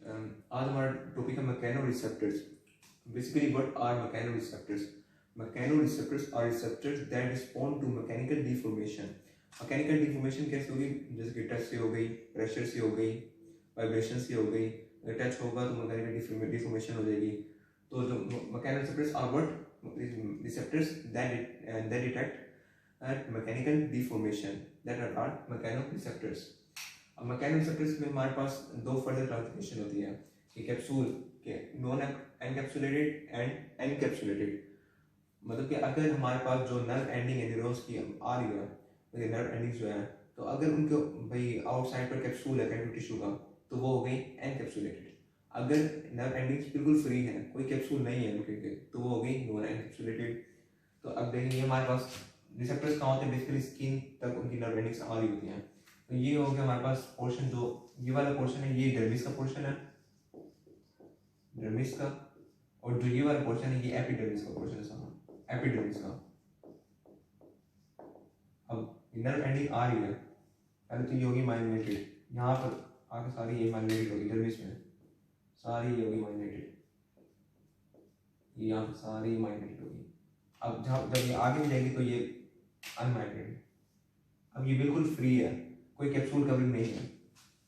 आज हमारा टॉपिक है mechanoreceptors. Basically what are mechanoreceptors? Mechanoreceptors are receptors that respond to mechanical deformation. Mechanical deformation कैसे होगी? जैसे कि टच से हो गई, प्रेशर से हो गई, वाइब्रेशन से हो गई। अगर टच होगा तो मैकेनिकल डिफॉर्मेशन हो जाएगी। तो जो mechanoreceptors are what receptors that detect mechanical deformation, that are called mechanoreceptors. अब मैकेनो रिसेप्टर्स में हमारे पास दो फर्दर क्लासिफिकेशन होती है कि कैप्सूल के नॉन एनकैप्सुलेटेड एंड एनकैप्सुलेटेड। मतलब कि अगर हमारे पास जो नर्व एंडिंग है न्यूरॉन्स की आ रही है, तो नर्व एंडिंग्स जो है, तो अगर उनको भाई आउटसाइड पर कैप्सूल है कनेक्टिव टिश्यू का, तो वो हो गई एनकैप्सुलेटेड। अगर नर्व एंडिंग्स बिल्कुल फ्री है, कोई कैप्सूल नहीं है उनके, तो वो हो गई नॉन एनकैप्सुलेटेड। तो अब देखेंगे हमारे पास रिसेप्टर्स कहाँ होते हैं? बेसिकली स्किन तक उनकी नर्व एंडिंग्स आ रही होती हैं। तो ये हो गया हमारे पास पोर्शन, जो ये वाला पोर्शन है ये डर्मिस का पोर्शन है, डर्मिस का। और जो ये वाला पोर्शन है ये एपिडर्मिस का पोर्शन है, एपिडर्मिस का। अब नर्व एंडिंग आ रही है, पहले तो ये होगी माइलिनेटेड, यहाँ पर आगे सारी ये माइलिनेटेड होगी, डर्मिस में सारी ये होगी माइलिनेटेड, ये यहाँ पर सारी माइलिनेटेड होगी। अब जब ये आगे भी जाएगी तो ये अनमाइलिनेटेड। अब ये बिल्कुल फ्री है, कोई कैप्सूल कवरिंग नहीं है,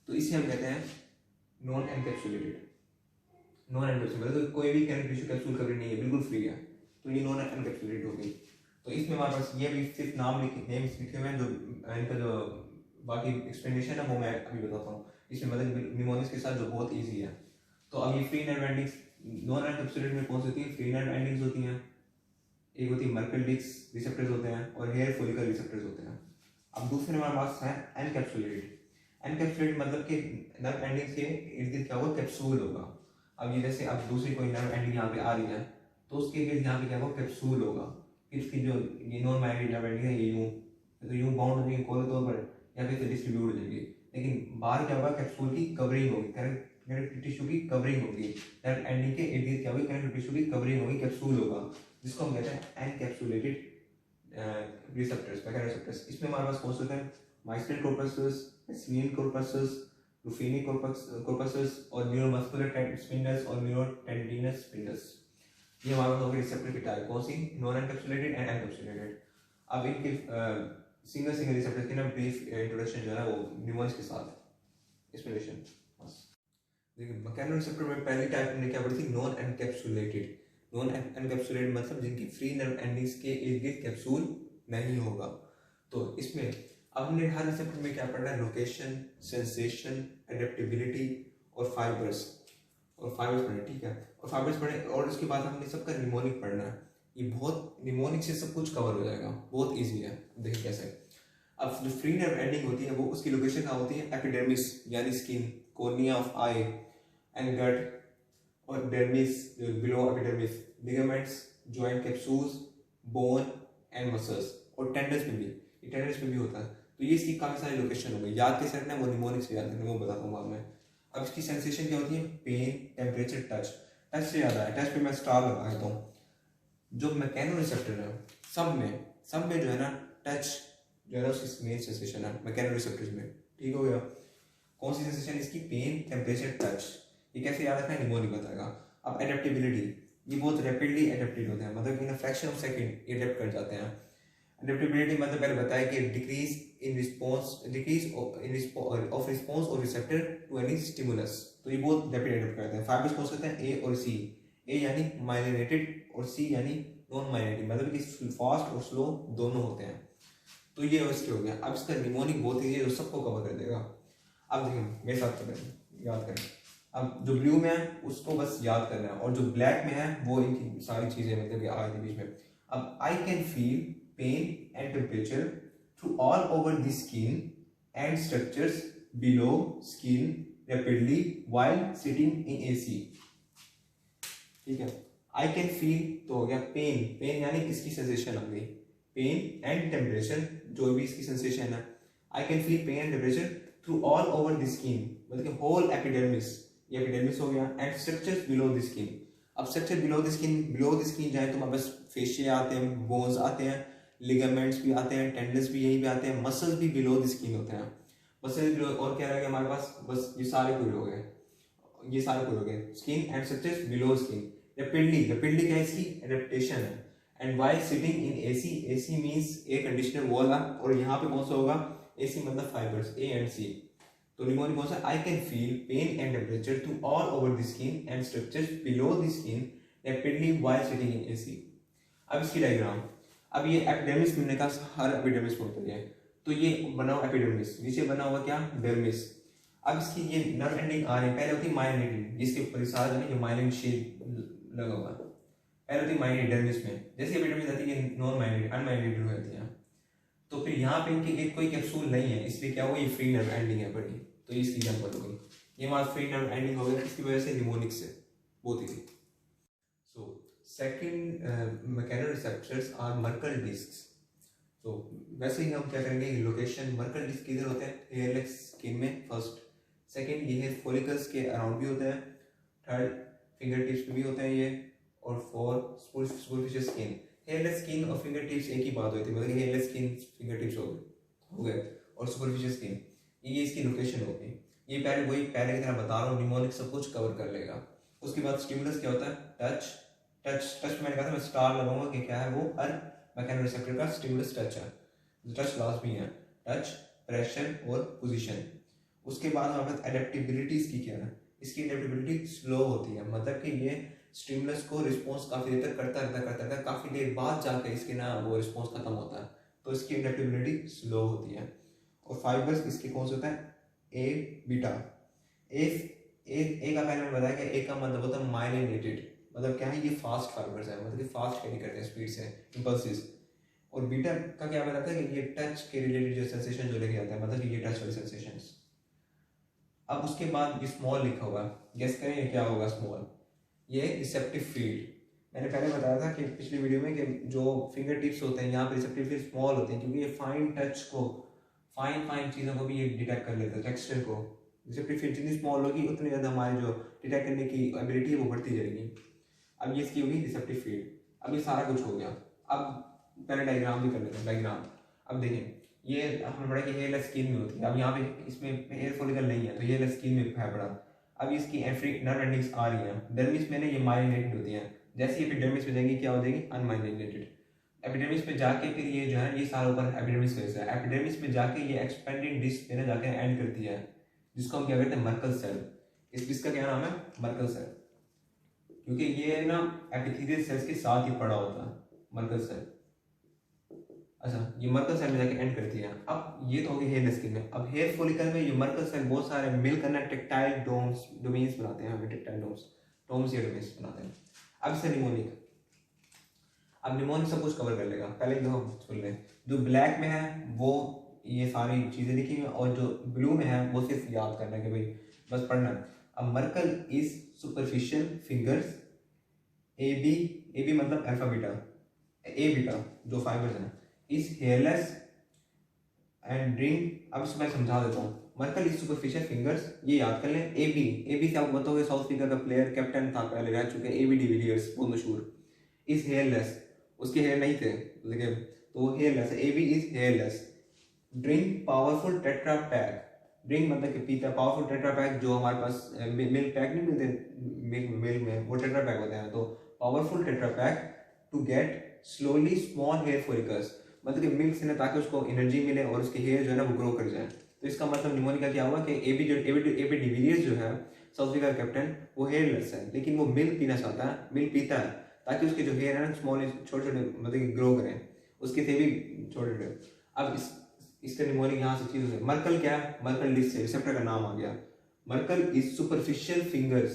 तो इसे हम कहते हैं नॉन एनकैप्सुलेटेड। नॉन एनकैप्सुलेटेड मतलब कोई भी टिश्यू कैप्सूल कवरिंग नहीं है, बिल्कुल फ्री है, तो ये नॉन एनकैप्सुलेटेड हो गई। तो इसमें हमारे पास ये भी सिर्फ नाम नेम्स लिखे हुए हैं, जो इनका जो बाकी एक्सप्लेनेशन है वो मैं अभी बताता हूँ। इसमें मतलब निमोनिक्स के साथ जो बहुत ईजी है। तो अब ये free nerve endings non encapsulated में कौन सी होती है? फ्री नर्व एंडिंग्स होती हैं, एक होती है मर्कल डिस्क रिसेप्टर्स होते हैं, और हेयर फॉलिकल रिसेप्टर्स होते हैं। अब दूसरे हमारे पास है एनकैप्सुलेटेड। एनकैप्सुलेटेड मतलब कि नर्व एंडिंग के इर्द गिर्द क्या होगा? कैप्सूल होगा। अब ये जैसे अब दूसरी कोई नर्व एंडिंग यहाँ पे आ रही है, तो उसके गिर्द यहाँ पे क्या होगा? कैप्सूल होगा। इसकी जो ये नॉन माइग्रेटेड नर्व एंडिंग है ये यूँ तो यूँ बाउंड हो जाएगी कोर तौर पर, या फिर डिस्ट्रीब्यूट हो जाएगी, लेकिन बाहर क्या होगा? कैप्सूल की कवरिंग होगी, कनेक्टिव टिश्यू की कवरिंग होगी। नर्व एंडिंग के इर्द गिर्द क्या होगी? कनेक्टिव टिश्यू की कवरिंग होगी, कैप्सूल होगा, जिसको हम कहते हैं एनकैप्सुलेटेड रिसेप्टर्स, मैकेनो रिसेप्टर्स। इसमें हमारे पास कौन से होते हैं? माइस्ट्रियल कॉर्पसस, स्फीनिक कॉर्पसस, रुफिनी कॉर्पसस, और न्यूरोमस्कुलर स्पिंडल्स और न्यूरोटेंडिनस स्पिंडल्स। ये हमारे पास हो गए रिसेप्टर की टाइप, कौन सी? Non encapsulated and encapsulated. अब इनके सिंगल रिसेप्टर की ना ब्रीफ इंट्रोडक्शन जो है ना वो निमोनिक्स के साथ एक्सप्लेनेशन बस। देखिए मैकेनो रिसेप्टर में पहली टाइप हमने क्या पढ़ी थी? Non encapsulated. नॉन एनकैप्सुलेटेड मतलब जिनकी फ्री नर्व एंडिंग्स के इर्द गिर्द कैप्सूल नहीं होगा। तो इसमें अब हमने हर रिसेप्टर में क्या पढ़ना है? लोकेशन, सेंसेशन, एडेप्टेबिलिटी और फाइबर्स पढ़े, ठीक है। और फाइबर्स पढ़े, और उसके बाद हमने सबका निमोनिक पढ़ना है। ये बहुत निमोनिक से सब कुछ कवर हो जाएगा, बहुत ईजी है। देखिए कैसे। अब जो फ्री नर्व एंडिंग होती है वो उसकी लोकेशन कहाँ होती है? एपिडर्मिस यानी skin, cornea of eye and gut, और dermis below epidermis, ligaments, joint capsules, bone and muscles, और टेंडन्स में भी, ये टेंडन्स में भी होता है। तो ये इसकी काफ़ी सारी लोकेशन हो गई। याद कैसे रखना है? वो निमोनिक्स याद रखना, वो बताता हूँ बाद में। अब इसकी सेंसेशन क्या होती है? Pen, temperature, touch. टच से याद आया, टच पे मैं स्टार लगा देता हूँ। जो मैकेनो रिसेप्टर है सब में जो है ना टच जो है ना उसकी मेन सेंसेशन है मैकेनो रिसेप्टर्स में, ठीक हो गया। कौन सी सेंसेशन इसकी? Pain, temperature, touch. ये कैसे याद रखना है? निमोनिक बताएगा। अब एडेप्टेबिलिटी, ये बहुत रैपिडली एडेप्टेड होते हैं, मतलब in fraction of second adapt कर जाते हैं। एडेप्टेबिलिटी मतलब पहले बताया कि decrease in response of response of receptor to any stimulus. तो ये बहुत रैपिड एडेप्ट करते हैं। फाइबर्स कौन से होते हैं? ए और सी। ए यानी माइलिनेटेड और सी यानी नॉन माइलिनेटेड, मतलब कि फास्ट और स्लो दोनों होते हैं। तो ये इसके हो गया। अब इसका निमोनिक बहुत ईजी है, जो सबको कवर कर देगा। अब देखिए मेरे साथ करें, याद करें। अब जो ब्लू में है उसको बस याद करना है, और जो ब्लैक में है वो इनकी सारी चीजें मतलब कि आ रही बीच में। अब आई can feel pain and temperature through all over the skin and structures below skin rapidly while sitting in AC, ठीक है। आई कैन फील तो हो गया पेन, पेन यानी इसकी सेंसेशन हो गई, पेन एंड टेम्परेचर जो भी इसकी सेंसेशन है। आई can feel pain and temperature through all over the skin, मतलब होल एपिडर्मिस, ये एपिडर्मिस हो गया, and structures below the skin. अब स्ट्रक्चर बिलो द स्किन जाए तो बस फेशिया आते हैं, बोन्स आते हैं, लिगामेंट्स भी आते हैं, टेंडन्स भी यहीं पे आते हैं, मसल्स भी बिलो द स्किन होते हैं। मसल्स बिलो, और क्या रह गया हमारे पास? बस ये सारे पूरे हो गए। ये सारे पूरे हो गए, skin and structures below skin. Rapidly, rapidly क्या है इसकी एडेप्टेशन है। And while sitting in AC, AC means air conditioner वो वाला, और यहाँ पे कौन सा होगा, एसी मतलब फाइबर्स ए एंड सी। तो निमोनिक कौन सा, I can feel pain and temperature to all over the skin and structures below the skin rapidly while sitting in AC. अब इसकी डायग्राम, अब ये एपिडर्मिस मिलने का हर एपिडर्मिस में होता है, तो ये बना हुआ एपिडर्मिस, नीचे बना हुआ क्या, डर्मिस। अब इसकी ये नर्व एंडिंग आ रही है, पहले होती है माइलिन, जिसके ऊपर सारा जो है ये माइलिन शेप लगा हुआ है, पहले होती है माइलिन डर्मिस में, जैसे एपिडर्मिस आती है ये नॉन माइलिन अनमाइलिनेटेड हो जाती है। तो फिर यहाँ पे इनकी एक कोई कैप्सूल नहीं है, इसलिए क्या हुआ, ये फ्री नर्व एंडिंग है बड़ी, तो इसकी एग्जांपल हो गई, ये हमारा फ्री नर्व एंडिंग हो गया, इसकी वजह से निमोनिक से बहुत ही। So second mechanoreceptors are Merkel discs. तो वैसे ही हम क्या करेंगे, लोकेशन मर्कल डिस्क किधर होते हैं, हेयरलेस स्किन में फर्स्ट, सेकंड ये हेयर फॉलिकल्स के अराउंड भी होते हैं, थर्ड फिंगर टिप्स पे भी होते हैं ये, और fourth superficial skin. Hairless skin और फिंगर टिप्स एक ही बात होती है, मतलब हेयरलेस स्किन फिंगर टिप्स हो गए, और सुपरफिशियल स्किन ये इसकी लोकेशन होगी। ये पहले वही पहले की तरह बता रहा हूँ, निमोनिक सब कुछ कवर कर लेगा। उसके बाद स्टिमुलस क्या होता है, टच, टच मैंने कहा था मैं स्टार लगाऊंगा कि क्या है वो, हर मैकेनोरिसेप्टर का स्टिमुलस टच है, टच लास्ट भी है, टच, प्रेशर और पोजीशन। उसके बाद हमारे पास एडेप्टेबिलिटी की क्या है, इसकी एडेप्टेबिलिटी स्लो होती है, मतलब कि ये स्टिमुलस को रिस्पॉन्स काफ़ी देर तक करता रहता काफ़ी देर बाद जाकर इसके ना वो रिस्पॉन्स खत्म होता है, तो इसकी एडेप्टेबिलिटी स्लो होती है। और फाइबर्स इसके कौन से होता है, ए बीटा। ए का पहले मैंने बताया कि ए का मतलब होता है माइलिनेटेड, मतलब क्या है ये फास्ट फाइबर्स है, मतलब कि फास्ट कैरी करते हैं स्पीड से इंपल्सिस। और बीटा का क्या बताता है कि ये टच के रिलेटेड जो सेंसेशन जो लेके आता है, मतलब कि ये टच वाले सेंसेशंस। अब उसके बाद ये स्मॉल लिखा हुआ है, गेस करें ये क्या होगा स्मॉल, ये रिसेप्टिव फील्ड। मैंने पहले बताया था कि पिछली वीडियो में कि जो फिंगर टिप्स होते हैं यहाँ पे रिसेप्टिव फील्ड स्मॉल होते हैं, क्योंकि ये फाइन टच को, फाइन चीज़ों को भी ये डिटेक्ट कर लेते हैं, टेक्सचर को। रिसेप्टिव फील्ड जितनी स्मॉल होगी उतनी ज़्यादा हमारी जो डिटेक्ट करने की एबिलिटी है वो बढ़ती जाएगी। अब ये इसकी होगी रिसेप्टिव फील्ड। अब ये सारा कुछ हो गया, अब पहले डायग्राम भी कर लेते हैं, डायग्राम। अब देखें ये हमने पढ़ा कि हेयरलेस स्किन में होती है, अब यहाँ पे इसमें हेयर फॉलिकल नहीं है तो हेयरलेस स्किन में है पड़ा। अब इसकी नर्व एंडिंग्स आ रही हैं, डर्मिस में ये माइलिनेटेड होती हैं, जैसे ये एपिडर्मिस में जाएंगी क्या हो जाएगी, अनमाइलिनेटेड। एपिडर्मिस में जाके फिर ये जो है ये सारा ऊपर एपिडर्मिस फेस है, एपिडर्मिस में जाके ये एक्सपेंडेड डिस्क में जाके एंड करती है, जिसको हम क्या कहते हैं मर्कल सेल। इस डिस्क का क्या नाम है, मर्कल सेल, क्योंकि ये ना एपिथेलियल सेल्स के साथ ही पड़ा होता है मर्कल सेल। अच्छा, ये मर्कल सेल में जाके एंड करती है। अब ये तो हो गई हेयर स्किन में। अब हेयर फॉलिकल में ये मर्कल सेल बहुत सारे मिलकर ना टेक्टाइल डोमेन्स बनाते हैं, हमें टेक्टाइल डोम्स या डोमेन्स बनाते हैं। अब इससे निमोनिक, अब निमोनिक सब कुछ कवर कर लेगा। पहले जो हम सुन लें, जो ब्लैक में है वो ये सारी चीज़ें लिखी हुई, और जो ब्लू में है वो सिर्फ याद करना कि भाई बस पढ़ना। अब Merkel is superficial fingers, A B मतलब अल्फा बीटा, ए बीटा जो फाइबर्स हैं, इज हेयरलेस एंड ड्रिंक। अब इसको मैं समझा देता हूँ। मर्कल इज सुपरफिशियल फिंगर्स, ये याद कर लें। ए बी से आपको बताओगे साउथ अफ्रीका का प्लेयर कैप्टन था, पहले रह चुके ए बी डिविलियर्स, बहुत मशहूर। इज हेयरलेस, उसके हेयर नहीं थे लेकिन तो वो हेयरलेस है, A B is hairless. Drink powerful tetra pack, drink मतलब कि पीता, पावरफुल टेट्रा पैक जो हमारे पास मिल्क पैक नहीं मिलते, मिल्क में वो टेट्रा पैक होते हैं, तो powerful tetra pack to get slowly small hair follicles, मतलब कि मिल्क से ना ताकि उसको एनर्जी मिले और उसके हेयर जो है ना वो ग्रो कर जाए। तो इसका मतलब निमोनिक का क्या हुआ कि ए बी डिविलियर्स जो है साउथ अफ्रीका का कैप्टन, वो हेयरलेस है लेकिन वो मिल्क पीना चाहता है, मिल्क पीता है ताकि उसके जो हेयर है ना स्मॉल छोटे छोटे मतलब कि ग्रो करें, उसके थे भी छोटे छोटे। अब इसका निमोनिक यहाँ से चीज़ है। मर्कल क्या है, मर्कल डिस्क से रिसेप्टर का नाम आ गया। मर्कल इज सुपरफिशियल फिंगर्स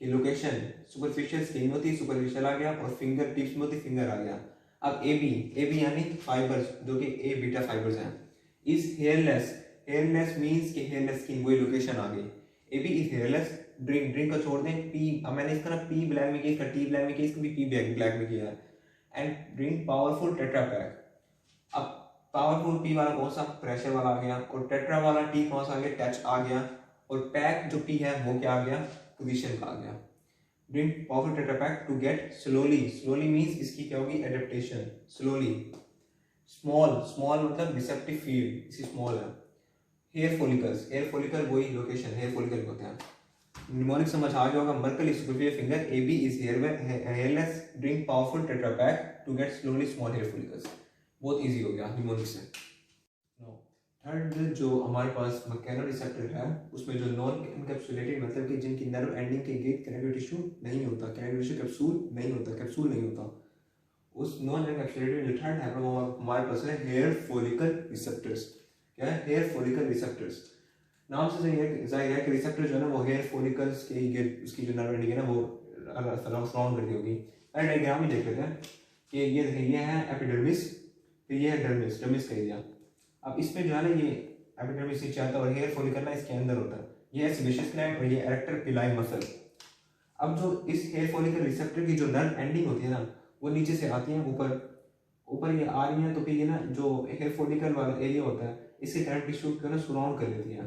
की लोकेशन, सुपरफिशियल स्किन होती है, सुपरफिशियल आ गया, और फिंगर टिप्स में होती फिंगर आ गया। अब ए बी यानी फाइबर्स जो कि ए बीटा फाइबर्स हैं। इज हेयरलेस, हेयरलेस मींस कि हेयरलेस स्किन, वही लोकेशन आ गई। A B is hairless, drink को छोड़ दें, पी, अब मैंने इसका ना पी ब्लैक में किया, इसका टी ब्लैक में किया, इसका भी पी ब्लैक में किया है। And drink powerful tetra pack. अब पावरफुल पी वाला कौन सा, प्रेशर वाला आ गया, और टेट्रा वाला टी कौन सा आ गया, टच आ गया, और पैक जो पी है वो क्या आ गया, पोजीशन का आ गया। Drink powerful tetra pack to get slowly means इसकी क्या होगी, एडेप्टेशन स्लोली। स्मॉल मतलब रिसेप्टिव फील्ड, इसी स्मॉल है। हेयर फॉलिकल वही लोकेशन हेयर फॉलिकल होते हैं। निमोनिक समझ आ गया होगा। Merkel is superior finger, AB is hairless, drink powerful tetra pack to get slowly small hair follicles. बहुत इजी हो गया निमोनिक से। थर्ड जो हमारे पास मैकेनोरिसेप्टर है, उसमें जो नॉन एनकैप्सुलेटेड मतलब कि जिनकी नर्व एंडिंग के गिर्द कनेक्टिव टिश्यू नहीं होता, कनेक्टिव टिश्यू कैप्सूल नहीं होता, कैप्सूल नहीं होता, उस नॉन एनकैप्सुलेटेड जो थर्ड है हमारे पास है हेयर फॉलिकल रिसेप्टर्स। क्या है? Hair follicle receptors. नाम से जाहिर है कि रिसेप्टर जो है ना वो हेयर फॉलिकल्स के गिर्द उसकी जो नर्व एंडिंग है ना वो सराउंड करती होगी। पहले डायग्राम ही देख लेते हैं कि ये देखिए, ये है एपिडर्मिस, फिर ये है डर्मिस, डर्मिस का एरिया। अब इसमें जो है ना ये एपिडर्मिस नीचे आता है और हेयर फॉलिकल ना इसके अंदर होता है। ये है सेबेशियस ग्लैंड और ये एरेक्टर पिलाई मसल। अब जो इस हेयर फॉलिकल रिसेप्टर की जो नर्व एंडिंग होती है ना वो नीचे से आती है ऊपर, ऊपर ये आ रही है, तो फिर ये ना जो हेयर फॉलिकल वाला एरिया होता है इसके कनेक्टिव टिश्यू को ना सराउंड कर लेती है।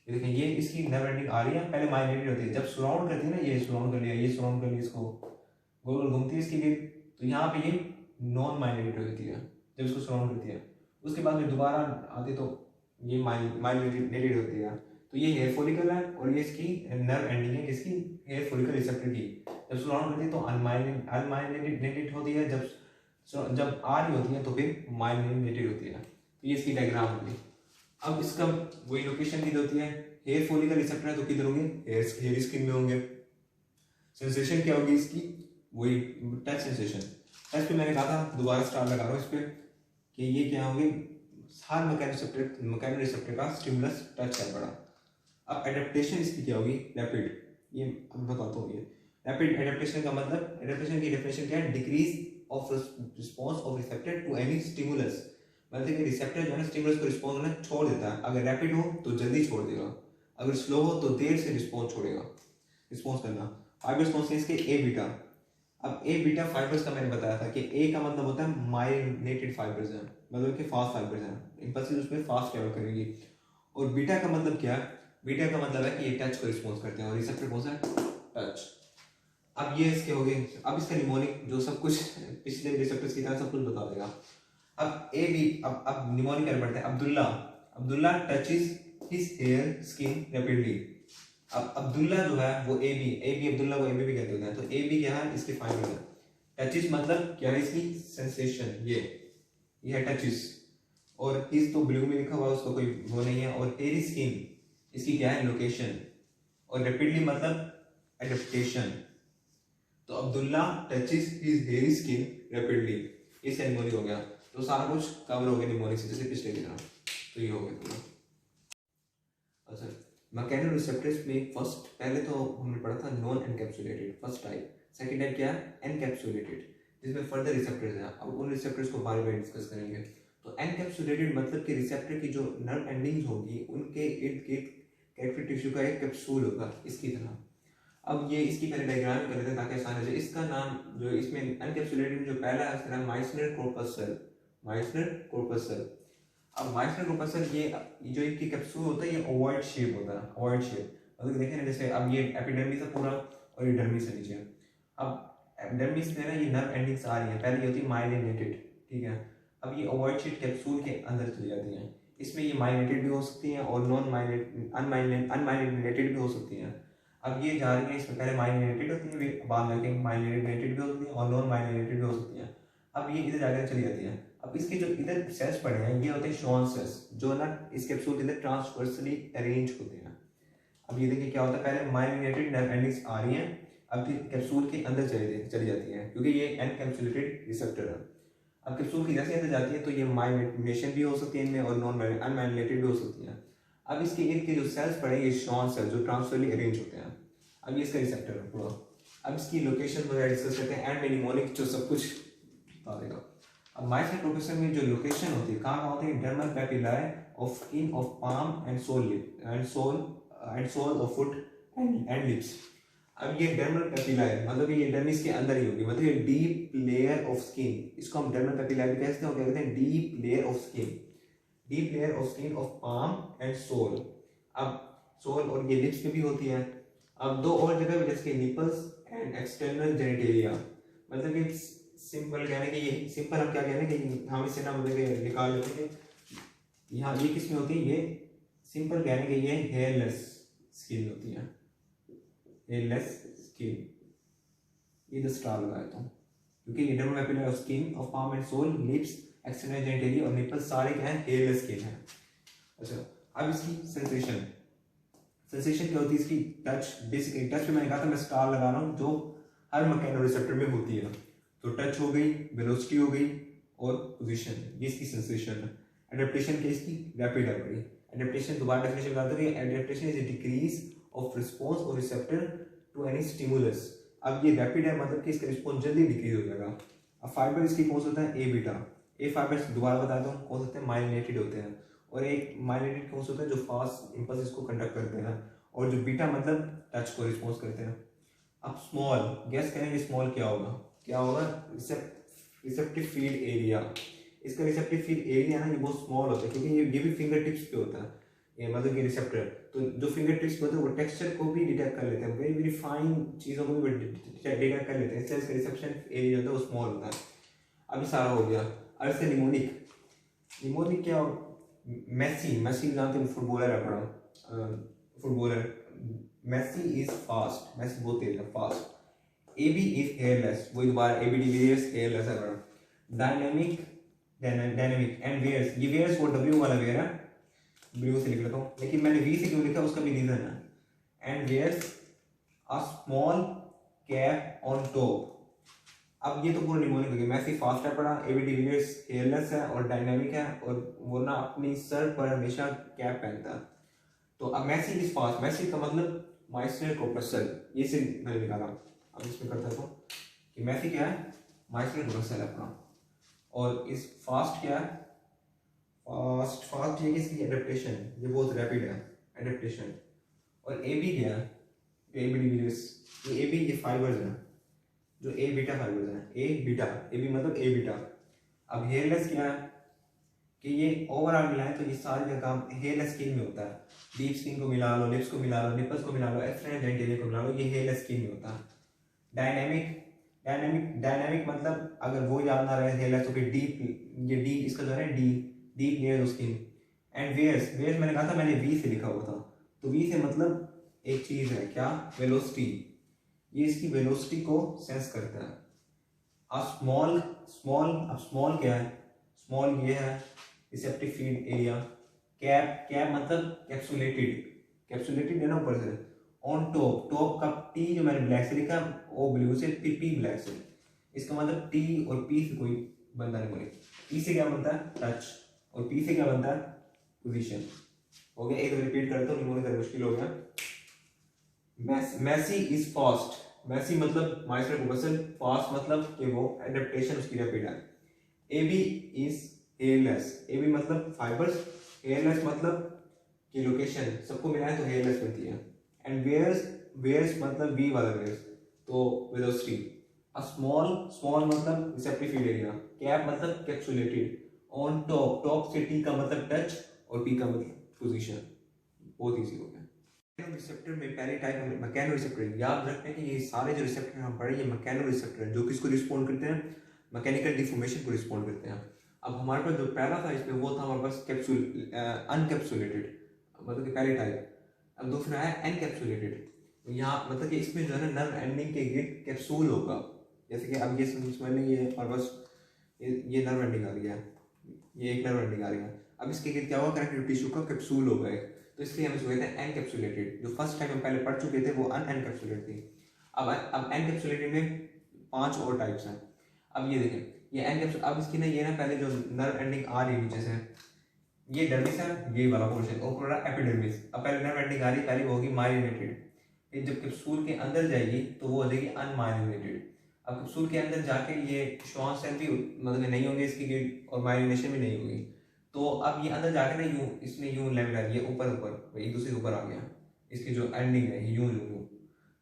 ये देखें, ये इसकी नर्व एंडिंग आ रही है, पहले माइग्रेटेड होती है, जब सराउंड करती है ना, ये सराउंड कर लिया, ये सराउंड कर लिया, इसको गोल गोल घूमती है इसकी गिर्द, तो यहाँ पे ये नॉन माइग्रेटेड होती है जब इसको सराउंड करती है। उसके बाद में दोबारा आती तो ये माइग्रेटेड होती है। तो ये हेयर फॉलिकल है और ये इसकी नर्व एंडिंग है किसकी? हेयर फॉलिकल रिसेप्टर की। जब सराउंड करती है तो अनमाइग्रेटेड होती है, जब आ रही होती है तो फिर माइग्रेटेड होती है। तो ये इसकी डायग्राम होगी। अब इसका वही लोकेशन किधर होती है? हेयर फॉलिकल रिसेप्टर है तो किधर होंगे? हेयर स्किन में होंगे। सेंसेशन क्या होगी इसकी? वही टच सेंसेशन। टच पे मैंने कहा था, दोबारा स्टार लगा रहा हूँ इस पर, कि ये क्या होंगे? हर मैकेनोरिसेप्टर का स्टिमुलस टच है बड़ा। अब एडेप्टेशन इसकी क्या होगी? रैपिड। ये अब बताता हूँ। ये रैपिड एडेप्टेशन का मतलब, एडेप्टेशन की डेफिनेशन क्या है? Decrease of response of receptor to any stimulus. मतलब कि रिसेप्टर जो है ना स्टिमुलस को रिस्पॉन्स होना छोड़ देता है। अगर रैपिड हो तो जल्दी छोड़ देगा, अगर स्लो हो तो देर से रिस्पॉन्स छोड़ेगा, रिस्पॉन्स करना। फाइबर्स कौन से इसके? ए बीटा। अब ए बीटा फाइबर्स का मैंने बताया था कि ए का मतलब होता है माइलिनेटेड फाइबर्स हैं, मतलब कि फास्ट फाइबर्स हैं, इंपल्सेस उसमें फास्ट ट्रैवल करेंगी। और बीटा का मतलब क्या है? बीटा का मतलब है कि ये टच को रिस्पॉन्स करते हैं और रिसेप्टर कौन सा है? टच। अब ये इसके हो गए। अब इसका निमोनिक जो सब कुछ पिछले रिसेप्टर्स की तरह सब कुछ बता देगा। अब ए बी, अब निमोनिक कर बढ़ते हैं। Abdullah, Abdullah touches his hair skin rapidly. अब अब्दुल्ला जो है वो ए बी अब्दुल्ला को ए बी भी कहते होते हैं। तो ए बी क्या है? इसके फाइबर है। टचेस मतलब क्या है इसकी? सेंसेशन। ये है टचेस। और हिज तो ब्लू में लिखा हुआ है, उसका कोई वो नहीं है। और हेयर स्किन इसकी क्या है? लोकेशन। और रैपिडली मतलब एडेप्टेशन। तो Abdullah touches his hair skin rapidly, ये निमोनिक हो गया। तो सारा कुछ कवर हो गया निमोनिक से, जैसे पिछले की तरह। तो ये हो गया पूरा। अच्छा, मैकेनोरिसेप्टर्स में फर्स्ट, पहले तो हमने पढ़ा था non encapsulated, first type. Second type क्या है? एनकैप्सुलेटेड, जिसमें फर्दर रिसेप्टर्स हैं। अब उन रिसेप्टर्स को बारी बारी डिस्कस करेंगे। तो एनकैप्सुलेटेड मतलब कि रिसेप्टर की जो नर्व एंडिंग्स होगी उनके इर्द गिर्द कनेक्टिव टिश्यू का एक कैप्सूल होगा इसकी तरह। अब ये इसकी पहले डायग्राम कर लेते हैं ताकि आसान हो जाए। इसका नाम जो इसमें एनकैप्सुलेटेड जो पहला है उसका नाम माइसनर कॉर्पस सेल, माइसनर कॉर्पस सेल। अब माइसनर कॉर्पस सेल ये जो इनकी कैप्सूल होता है ये ओवॉइड शेप होता है, ओवॉइड शेप। मतलब देखें ना, जैसे अब ये एपिडर्मिस है पूरा और ये डर्मिस है नीचे। अब एपिडर्मिस में ना ये नर्व एंडिंग्स आ रही है, पहले ये होती है माइलिनेटेड, ठीक है। अब ये ओवॉइड शेप कैप्सूल के अंदर चली जाती हैं। इसमें ये माइलिनेटेड भी हो सकती हैं और नॉन अनमाइलिनेटेड भी हो सकती हैं। अब ये जा रही है, इसमें पहले माइलिनेटेड होती है, बाद में माइलिनेटेड भी होती है और नॉन माइलिनेटेड भी हो सकती हैं। अब ये इधर जाकर चली जाती हैं। अब इसके जो इधर सेल्स पड़े हैं ये होते हैं शॉन सेल्स, जो ना इस कैप्सूल के अंदर ट्रांसवर्सली अरेंज होते हैं। अब ये देखिए क्या होता है, पहले माइलिनेटेड नर्व एंडिंग्स आ रही हैं, अब फिर कैप्सूल के अंदर चली जाती हैं, क्योंकि ये एनकैप्सुलेटेड रिसेप्टर है। अब कैप्सूल की जैसे अंदर जाती है तो ये माइलिनेशन भी हो सकती है इनमें और नॉन अनमाइलिनेटेड भी हो सकती हैं। अब इसके इर्द के जो सेल्स पड़े ये शॉन सेल्स जो ट्रांसफरली अरेंज होते हैं। अब ये इसका रिसेप्टर है पूरा। अब इसकी लोकेशन वगैरह डिस्कस करते हैं, एंड में निमोनिक जो सब कुछ बता देगा। अब माइसनर कॉर्पस में जो लोकेशन होती है कहाँ होती है? Dermal papillae of skin of palm and sole of foot and lips. अब ये डर्मल पेपिलाई मतलब ये डर्मिस के अंदर ही होगी, मतलब ये डीप लेयर ऑफ स्किन, इसको हम डर्मल पेपिलाई भी कहते हैं, क्या कहते हैं? Deep layer of skin, deep layer of skin of palm and sole. अब सोल और ये लिप्स पे भी होती है। अब दो और जगह भी, जैसे निपल्स एंड एक्सटर्नल जेनिटेलिया, मतलब कि सिंपल कहने के ये सिंपल हम क्या कहने कि हम इसे ना मतलब निकाल लेते हैं। यहाँ ये किस में होती है? ये सिंपल कहने के ये हेयरलेस स्किन होती है, hairless skin, ये द स्टार लगाया था क्योंकि internal epidermis of skin of palm and sole, lips, external genitalia और निपल सारे क्या है, हेयरलेस स्किन है। अच्छा, अब इसकी सेंसेशन क्या होती है इसकी? टच। बेसिकली टच पे मैंने कहा था मैं स्टार लगा रहा हूँ जो हर मैकेनो रिसेप्टर में होती है। तो टच हो गई, वेलोसिटी हो गई और पोजीशन, ये इसकी सेंसेशन है। एडेप्टेशन क्या इसकी? रैपिड है बड़ी। एडेप्टेशन दोबारा डेफिनेशन बता दो, adaptation is a decrease of response और रिसेप्टर टू एनी स्टिमुलस। अब ये रैपिड है मतलब कि इसका रिस्पॉन्स जल्दी डिक्रीज हो जाएगा। अब फाइबर इसकी कौन सा होता है? ए बीटा। ए फाइबर्स दोबारा बता दो कौन से होते हैं? माइलिनेटेड होते हैं। और एक माइलिनेटेड कौन सा होता है? जो फास्ट इम्पल्स को कंडक्ट करते हैं। और जो बीटा मतलब टच को रिस्पॉन्स करते हैं। अब स्मॉल, गैस करेंगे स्मॉल क्या होगा? क्या होगा? Receptive field area. इसका रिसेप्टिव फील्ड एरिया ना ये बहुत स्मॉल होता है क्योंकि ये भी फिंगर टिप्स पे होता है, ये मतलब कि रिसेप्टर। तो जो फिंगर टिप्स पे होता है वो टेक्सचर को भी डिटेक्ट कर लेते हैं, वेरी वेरी फाइन चीज़ों को भी डिटेक्ट कर लेते हैं, इसलिए इसका रिसेप्शन एरिया होता है वो स्मॉल होता है। अभी सारा हो गया। अब इससे निमोनिक क्या? मैसी जानते हैं, फुटबॉलर है बड़ा, footballer. Messi is fast, Messi बहुत तेज है, फास्ट। एबी इज हेयरलेस, वही दोबारा एबी डिविलियर्स हेयरलेस है बड़ा। डायनेमिक एंड वेयर्स, ये वेयर्स वो डब्ल्यू वाला वेयर है, ब्लू से लिख लेता हूँ, लेकिन मैंने वी से क्यों लिखा उसका भी रीजन है। And wears a small cap on top. अब ये तो पूरा निमोनिक हो गया। मैसी फास्ट है पड़ा, एबी डिविलियर्स हेयरलेस है और डायनेमिक है, और वो ना अपनी सर पर हमेशा कैप पहनता है। तो अब मैसी इज फास्ट, मैसी का मतलब माइस्टर कोपरसल, ये से मैंने निकाला। अब इसमें करता हूँ कि मैसी क्या है? माइस्टर कोपरसल अपना। और इस फास्ट क्या है? फास्ट ये किसकी? एडेप्टेशन, ये बहुत रैपिड है एडेप्टेशन। और ए बी क्या है? ए बी डिविलियर्स, ये ए बी ये फाइबर्स हैं जो ए बीटा फाइबर्स हैं, ए बीटा, ए बी मतलब ए बीटा। अब हेयरलेस क्या है कि ये ओवरऑल मिलाएं तो ये सारे का काम हेयरलेस स्किन में होता है। डीप स्किन को मिला लो, लिप्स को मिला लो, निपल्स को मिला लो, एक्सटर्नल जेनिटली को मिला लो, ये हेयरलेस स्किन में होता है। डायनेमिक मतलब अगर वो याद ना रहे हेयरलेस तो फिर डीप, ये डी इसका जो है deep layer of skin. And wears मैंने कहा था, मैंने वी से लिखा हुआ था, तो वी से मतलब एक चीज है क्या? वेलोसिटी। ये इसकी वेलोसिटी को सेंस करता है। अब स्मॉल क्या है? स्मॉल ये है रिसेप्टिव फील्ड एरिया। कैप मतलब कैप्सुलेटेड है ना ऊपर से। ऑन टॉप का टी जो मैंने ब्लैक से लिखा वो ब्लू से, पी ब्लैक से। इसका मतलब टी और पी से कोई बनता नहीं बोले। टी से क्या बनता है? टच। और पी से क्या बनता है? पोजीशन। हो गया, एक रिपीट करता हूँ, निमोनिक मुश्किल हो गया। मैसी इज फास्ट, मैसी मतलब माइस्टर कोपरसल, फास्ट मतलब कि वो एडेप्टेशन उसकी रैपिड है। A B is hairless, A B मतलब फाइबर्स, हेयरलेस मतलब कि लोकेशन सबको मिलाए तो हेयरलेस बनती है। एंड वेयर्स मतलब वी वाला वेयर्स, तो वेलोसिटी। अ स्मॉल मतलब रिसेप्टिव फील्ड एरिया। कैप मतलब कैप्सुलेटेड। ऑन टॉप से टी का मतलब टच और पी का मतलब पोजीशन। बहुत इजी हो गया। रिसेप्टर में पहले टाइप मैकेनो रिसेप्टर, याद रखते हैं कि ये सारे जो रिसेप्टर हम पढ़े ये मैकेनो रिसेप्टर हैं जो किसको रिस्पॉन्ड करते हैं? मैकेनिकल डिफॉर्मेशन को रिस्पॉन्ड करते हैं। अब हमारे पास जो पहला था इसमें वो था हमारे पास अनकैप्सुलेटेड, मतलब कि पहली टाइप। अब दूसरा है एनकैप्सुलेटेड, यहाँ मतलब कि इसमें जो है ना नर्व एंडिंग के गिर्द कैप्सूल होगा। जैसे कि अब ये समझ लें, ये हमारे पास ये नर्व एंडिंग आ रही है, ये एक नर्व एंडिंग आ रही है। अब इसके गिर्द क्या होगा? कनेक्टिव टिश्यू का कैप्सूल होगा एक, तो इसलिए हम इसको कहते हैं एनकैप्सुलेटेड। जो फर्स्ट टाइम हम पहले पढ़ चुके थे वो अनकैप्सुलेटेड थी। अब एनकैप्सुलेटेड में 5 और टाइप्स हैं। अब ये देखें, ये एनकैप्सुल, अब इसकी ना ये ना पहले जो नर्व एंडिंग आ रही है नीचे से, ये डर्मिस है, ये वाला पोर्शन ओकुलर एपिडर्मिस। अब पहले नर्व एंडिंग आ रही, पहले वो होगी माइलिनेटेड, फिर जब कैप्सूल के अंदर जाएगी तो वो हो जाएगी अनमाइलिनेटेड। अब कैप्सूल के अंदर जाके ये श्वान सेल भी मतलब नहीं होंगे इसकी गिल्ड और माइलिनेशन भी नहीं होगी। तो अब ये अंदर जाके ना यूं इसमें यूं लेवल ये ऊपर एक दूसरे के ऊपर आ गया, इसकी जो एंडिंग है ये यूं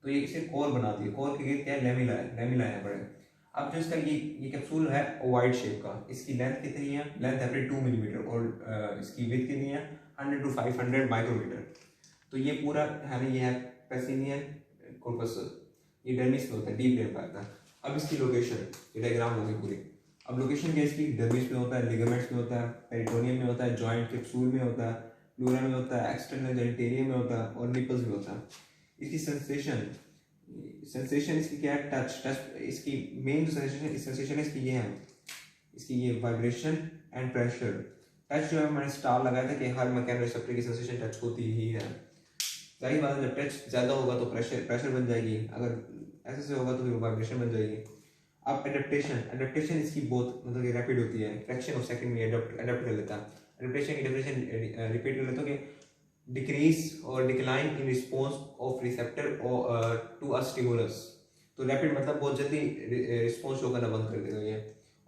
तो ये इसे कोर बना दिया। कोर के गिर्द क्या है? लेमिला है बड़े। अब जो इसका ये कैप्सूल है ओवाइड शेप का, इसकी लेंथ कितनी है? लेंथ है 2 मिलीमीटर और इसकी विड्थ कितनी है? 100 to 500 माइक्रोमीटर। तो ये पूरा है ना, ये है पेसिनियन कॉर्पस, ये डर्मिस में होता है, डीप लेयर पर आता है। अब इसकी लोकेशन, ये डायग्राम होगी पूरी। अब लोकेशन क्या है इसकी? डर्मिस में होता है, लिगामेंट्स में होता है, पेरिटोनियम में होता है, जॉइंट कैप्सूल में होता है, प्लूरा में होता है, एक्सटर्नल जेनिटेरियम में होता है और निपल्स में होता है। इसकी सेंसेशन सेंसेशन इसकी क्या है, टच। टच इसकी मेन जो सेंसेशन है इसकी ये है, इसकी ये वाइब्रेशन एंड प्रेशर। टच जो है मैंने स्टार लगाया था कि हर मैकेनो रिसेप्टर की सेंसेशन टच होती ही है। जाहिर बात है जब टच ज़्यादा होगा तो प्रेशर बन जाएगी, अगर ऐसे से होगा तो फिर वाइब्रेशन बन जाएगी। अब एडेप्टेशन इसकी बहुत मतलब कि रैपिड होती है, फ्रैक्शन ऑफ सेकंड में अडेप्ट कर लेता है। एडेप्टेशन की डेफिनेशन रिपीट कर लेता हूँ कि डिक्रीज और decline in response of receptor to a stimulus. तो रैपिड मतलब बहुत जल्दी रिस्पॉन्स शो करना बंद कर देगा ये।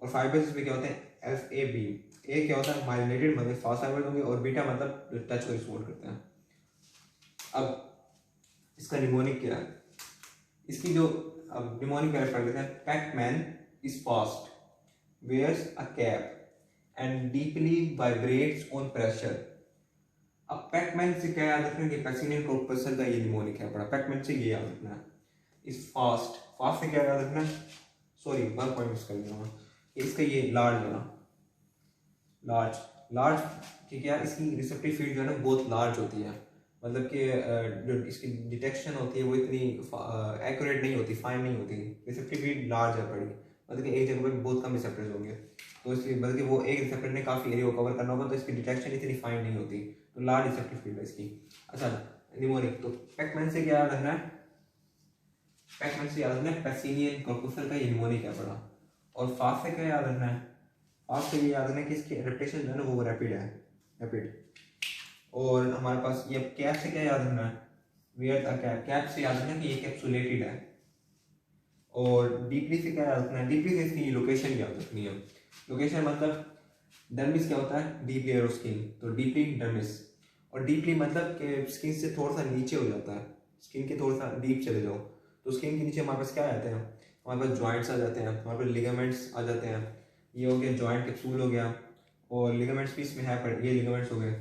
और फाइबर्स इसमें क्या होते हैं, एफ ए बी। ए क्या होता है, माइलिनेटेड मतलब फास्ट फाइबर होंगे, और बीटा मतलब टच को रिस्पॉन्ड करते हैं। अब इसका निमोनिक क्या है, इसकी जो अब निमोनिक पहले पढ़ लेते हैं। Pacman is fast, wears a cap and deeply vibrates on pressure. अब पैकमैन से क्या याद रखना कि पैक्सिनियन कॉर्पसल का ये निमोनिक है, बड़ा पैकमैन से ये याद रखना है। इज फास्ट, फास्ट से क्या याद रखना है, सॉरी वन पॉइंट मिस कर दिया, इसका ये लार्ज है ना, लार्ज ठीक है। इसकी रिसेप्टिव फील्ड जो है ना बहुत लार्ज होती है, मतलब कि जो इसकी डिटेक्शन होती है वो इतनी एक्यूरेट नहीं होती, फाइन नहीं होती। रिसेप्टिव फील्ड लार्ज है बड़ी, मतलब कि एक जगह पर बहुत कम रिसेप्टर्स होंगे, तो इसलिए बल्कि वो एक रिसेप्टर ने काफ़ी एरिया को कवर करना होगा, तो इसकी डिटेक्शन इतनी फाइन नहीं होती, तो लार्ज रिसेप्टिव फील्ड है इसकी। अच्छा निमोनिक, तो पैकमैन से क्या याद रखना है, पैकमैन से याद रखना है पैक्सिनियन कॉर्पसल का ये निमोनिक है बड़ा। और फास्ट से क्या याद रखना है, फास्ट से ये याद रखना है कि इसकी एडेप्टेशन जो है ना वो रैपिड है, रैपिड। और हमारे पास ये कैप से क्या याद रखना है, वेयर अ कैप, कैप से याद रखना है कि ये कैप्सुलेटेड है। और डीपली से क्या याद रखना है, डीपली से इसकी लोकेशन याद रखनी है। लोकेशन मतलब डर्मिस क्या होता है, डीप लेयर ऑफ स्किन, तो डीपली डर्मिस। और डीपली मतलब कि स्किन से थोड़ा सा नीचे हो जाता है, स्किन के थोड़ा सा डीप चले जाओ, तो स्किन के नीचे हमारे पास क्या आते हैं, हमारे पास जॉइंट्स आ जाते हैं, हमारे पास लिगामेंट्स आ जाते हैं। ये हो गया जॉइंट कैप्सूल हो गया, और लिगामेंट्स भी इसमें है, पर ये लिगामेंट्स हो गए।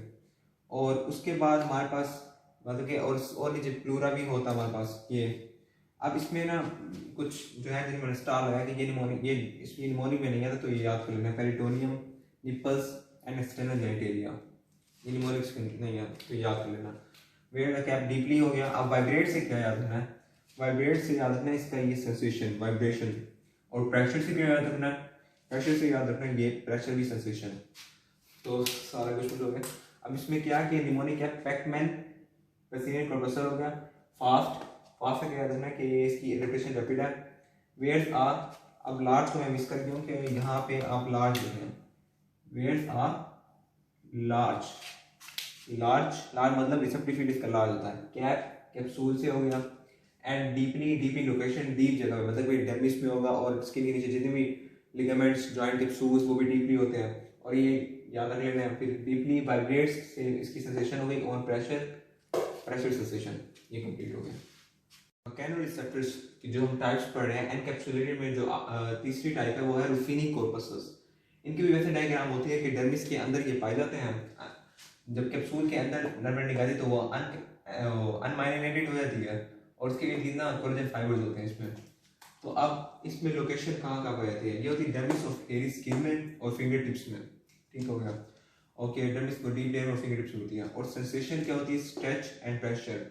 और उसके बाद हमारे पास मतलब कि और नीचे प्लूरा भी होता है हमारे पास ये। अब इसमें ना कुछ जो है जिन्हें मैंने स्टार लगाया कि ये निमोनिक, ये इसमें निमोनिक में नहीं आता, तो ये याद कर लेना, peritoneum, nipples and external genitalia, ये निमोनिक नहीं है तो याद कर लेना। वेयर द कैप डीपली हो गया। अब वाइब्रेट से क्या याद रखना है, वाइब्रेट से याद रखना है इसका ये सेंसेशन, वाइब्रेशन। और प्रेशर से क्या याद रखना है, प्रेशर से याद रखना है ये प्रेशर भी सेंसेशन। तो सारा कुछ हो गया। अब इसमें क्या कि निमोनिक है, पैकमैन पैक्सिनियन कॉर्पसल हो गया। फास्ट, फास्ट से क्या याद रखना है कि इसकी एडेप्टेशन रैपिड है। वेयर्स आर, अब लार्ज को मैं मिस कर दिया हूँ कि यहाँ पे आप लार्ज लिखें, वेयर्स आर लार्ज, लार्ज मतलब रिसेप्टिव फील्ड इसका लार्ज होता है। कैप कैप्सूल से हो गया। एंड डीपली लोकेशन, डीप जगह मतलब कोई डर्मिस में होगा, और स्किन के नीचे जितने भी लिगामेंट्स जॉइंट कैप्सूल्स वो भी डीपली होते हैं। और ये याद रख लेना है। फिर डीपली वाइब्रेट्स से इसकी सेंसेशन हो गई, ऑन प्रेशर सेंसेशन, ये कंप्लीट हो गया। मैकेनोरिसेप्टर्स की जो हम टाइप्स पढ़ रहे हैं, एनकैप्सुलेटेड में जो तीसरी टाइप है वो है रुफिनी कॉर्पसस। इनकी भी वैसे डायग्राम होती है कि डर्मिस के अंदर ये पाए जाते हैं, जब कैप्सूल के अंदर नर्व निकाली तो वो अनमाइलिनेटेड हो जाती है, और उसके लिए ना कोलेजन फाइबर्स होते हैं इसमें। तो अब इसमें लोकेशन कहाँ पाई जाती है, ये होती है डर्मिस ऑफ हेयरी स्किन में और फिंगर टिप्स में, ठीक हो गया। ओके, डर्मिस को डीप लेयर और फिंगर टिप्स होती है। और सेंसेशन क्या होती है, स्ट्रेच एंड प्रेशर,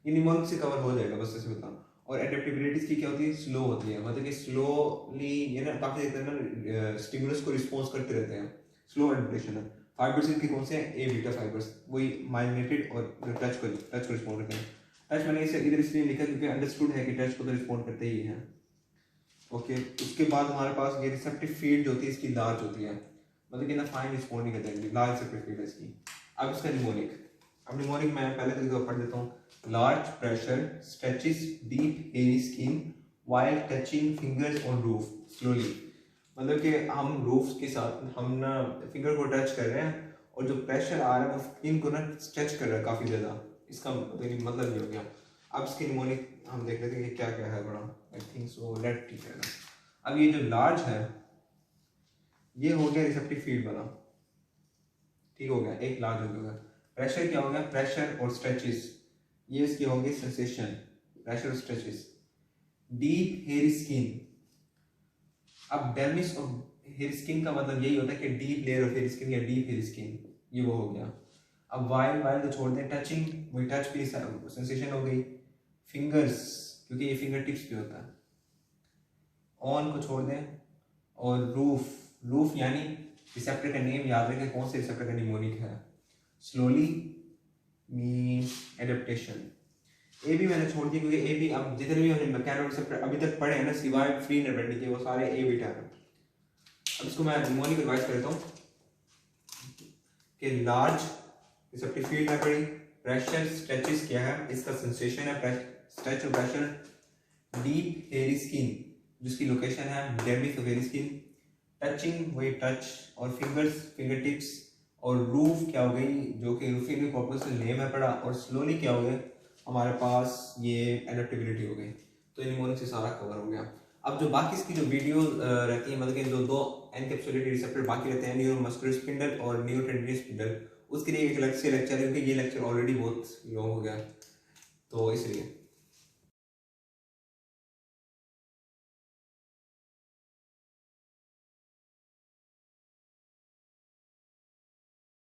ये निमोनिक से कवर हो जाएगा, बस ऐसे बताऊँ। और एडेप्टेबिलिटी की क्या होती है, स्लो होती है, मतलब कि स्लोली ये ना काफ़ी देर तक ना स्टिमुलस को रिस्पॉन्स करते रहते हैं, स्लो एडेप्टेशन है। फाइबर्स इनके कौन से हैं, ए बीटा फाइबर्स, वही माइलिनेटेड और टच को रिस्पॉन्ड करते हैं। टच मैंने इसे इधर इसलिए लिखा क्योंकि अंडरस्टूड है कि टच को तो रिस्पॉन्ड करते ही हैं। ओके, उसके बाद हमारे पास ये रिसेप्टिव फील्ड जो होती है इसकी लार्ज होती है, मतलब कि ना फाइन रिस्पॉन्ड नहीं करते हैं, लार्ज रिसेप्टिव फील्ड है इसकी। अब इसका निमोनिक, अब निमोनिक मैं पहले तो पढ़ देता हूँ। Large pressure stretches deep hairy skin while touching fingers on roof slowly, मतलब कि हम रूफ के साथ हम ना फिंगर को टच कर रहे हैं, और जो प्रेशर आ रहा है वो स्किन को ना स्ट्रेच कर रहा है काफ़ी ज़्यादा, इसका मतलब ये हो गया। अब इसकी निमोनिक हम देख लेते हैं कि क्या क्या है बड़ा, आई थिंक सो लेट ठीक है ना। अब ये जो लार्ज है ये हो गया रिसेप्टिव फील्ड वाला, ठीक हो गया, एक लार्ज हो गया। प्रेशर क्या हो गया, प्रेशर और स्ट्रेचेस, ये इसके होंगे सेंसेशन, प्रेशर और स्ट्रेचेस। डीप हेयरी स्किन, अब डर्मिस और हेयर स्किन का मतलब यही होता है कि deep layer of hair skin या डीप हेयर स्किन, ये वो हो गया। अब वाइल तो छोड़ दें, टचिंग वही टच की सेंसेशन हो गई। फिंगर्स क्योंकि ये फिंगर टिप्स पे होता है। ऑन को छोड़ दें। और रूफ यानी रिसेप्टर का नेम याद रखें, कौन से रिसेप्टर का निमोनिक है। Slowly mean adaptation. ए भी मैंने छोड़ दी क्योंकि ए भी अब जितने भी हमने मैकेनो रिसेप्टर अभी तक पढ़े हैं ना सिवाय फ्री नेबेंडी के, वो सारे ए बीटा हैं। अब इसको मैं निमोनिक रिवाइज कर देता हूँ कि लार्ज रिसेप्टिव फील्ड है पड़ी, प्रेशर स्ट्रेचेस क्या है, इसका सेंसेशन है स्ट्रेच और प्रेशर, डीप हेयरी स्किन जिसकी लोकेशन है डेर्मिस ऑफ हेयरी स्किन, टचिंग वही टच, और फिंगर टिप्स, और रूफ क्या हो गई जो कि रूफिंग कॉर्पस नेम है पड़ा, और स्लोली क्या हो गया हमारे पास ये एडेप्टेबिलिटी हो गई। तो निमोनिक से सारा कवर हो गया। अब जो बाकी इसकी जो वीडियो रहती है, मतलब कि जो दो एनकैप्सुलेटेड रिसेप्टर बाकी रहते हैं, न्यूरोमस्कुलर स्पिंडल और न्यूरोटेंडिनस स्पिंडल, उसके लिए एक अलग से लेक्चर है क्योंकि ये लेक्चर ऑलरेडी बहुत लॉन्ग हो गया, तो इसलिए